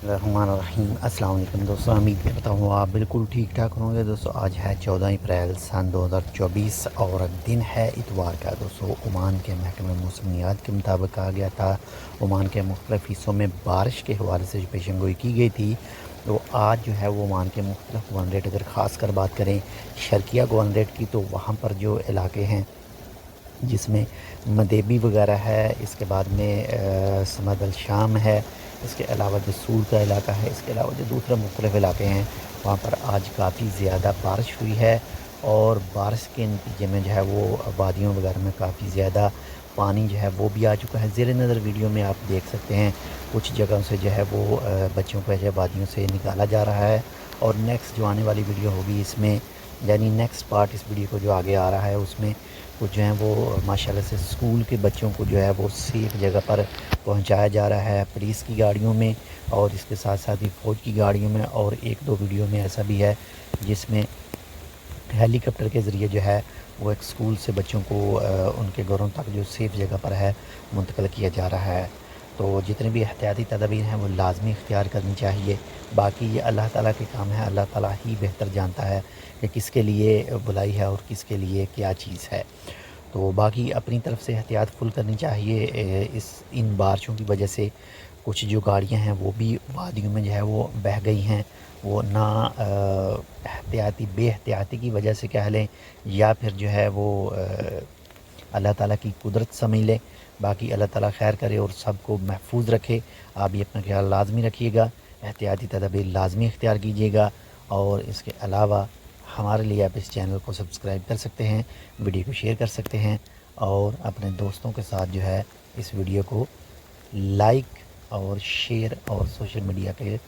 रहीम अस्सलाम वालेकुम दोस्तों, उम्मीद करता हूँ आप बिल्कुल ठीक ठाक होंगे। दोस्तों आज है 14 अप्रैल सन 2024 और दिन है इतवार का। दोस्तों ओमान के महकमे मौसमियात के मुताबिक कहा गया था ओमान के मुख्तलिफ़ हिस्सों में बारिश के हवाले से जो पेशन गोई की गई थी, तो आज जो है वो ओमान के मुख्तलिफ़ गवर्नरेट, अगर ख़ास कर बात करें शर्किया गवर्नरेट की, तो वहाँ पर जो इलाके हैं जिसमें मदेबी वगैरह है, इसके बाद में समद अल शाम है, इसके अलावा जो सूर का इलाका है, इसके अलावा जो दूसरे मुख्तलिफ़ इलाके हैं वहाँ पर आज काफ़ी ज़्यादा बारिश हुई है। और बारिश के नतीजे में जो है वो वादियों वगैरह में काफ़ी ज़्यादा पानी जो है वो भी आ चुका है। ज़ेर नज़र वीडियो में आप देख सकते हैं कुछ जगहों से जो है वो बच्चों को जो है वादियों से निकाला जा रहा है। और नेक्स्ट जो आने वाली वीडियो होगी इसमें, यानी नेक्स्ट पार्ट इस वीडियो को जो आगे आ रहा है उसमें कुछ जो है वो माशाल्लाह से स्कूल के बच्चों को जो है वो सेफ जगह पर पहुंचाया जा रहा है पुलिस की गाड़ियों में, और इसके साथ साथ ही फ़ौज की गाड़ियों में। और एक दो वीडियो में ऐसा भी है जिसमें हेलीकॉप्टर के ज़रिए जो है वो एक स्कूल से बच्चों को उनके घरों तक जो सेफ़ जगह पर है मुंतकिल किया जा रहा है। तो जितने भी एहतियाती तदाबीर हैं वो लाजमी इख्तियार करनी चाहिए। बाकी ये अल्लाह ताला के काम है, अल्लाह ताला ही बेहतर जानता है कि किसके लिए बुलाई है और किसके लिए क्या चीज़ है। तो बाकी अपनी तरफ से एहतियात फुल करनी चाहिए। इस इन बारिशों की वजह से कुछ जो गाड़ियां हैं वो भी वादियों में जो है वो बह गई हैं। वो ना एहतियाती बेहतियाती की वजह से कह लें, या फिर जो है वो अल्लाह ताला की कुदरत समझ लें। बाकी अल्लाह ताला खैर करे और सबको महफूज रखे। आप भी अपना ख्याल लाजमी रखिएगा, एहतियाती तदाबीर लाजमी इख्तियार कीजिएगा। और इसके अलावा हमारे लिए आप इस चैनल को सब्सक्राइब कर सकते हैं, वीडियो को शेयर कर सकते हैं, और अपने दोस्तों के साथ जो है इस वीडियो को लाइक और शेयर और सोशल मीडिया पे